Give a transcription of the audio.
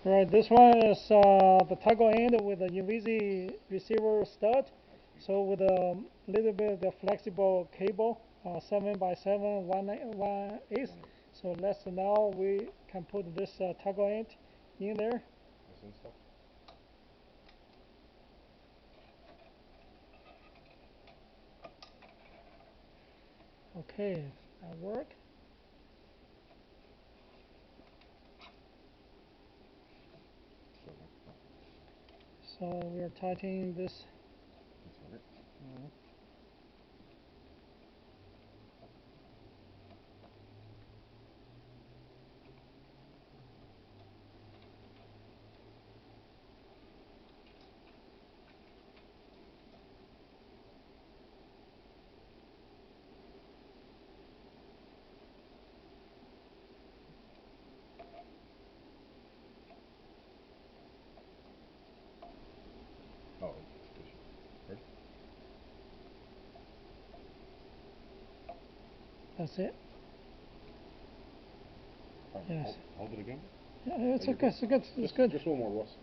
Right, this one is the toggle end with the UVC receiver stud. So with a little bit of the flexible cable, 7 by 7, 1/8. So let's now we can put this toggle end in there. Okay, that work. So we are tightening this. Oh, ready? That's it. Yes. Hold it again. Yeah, it's okay. It's good. It's good. Just one more, Ross.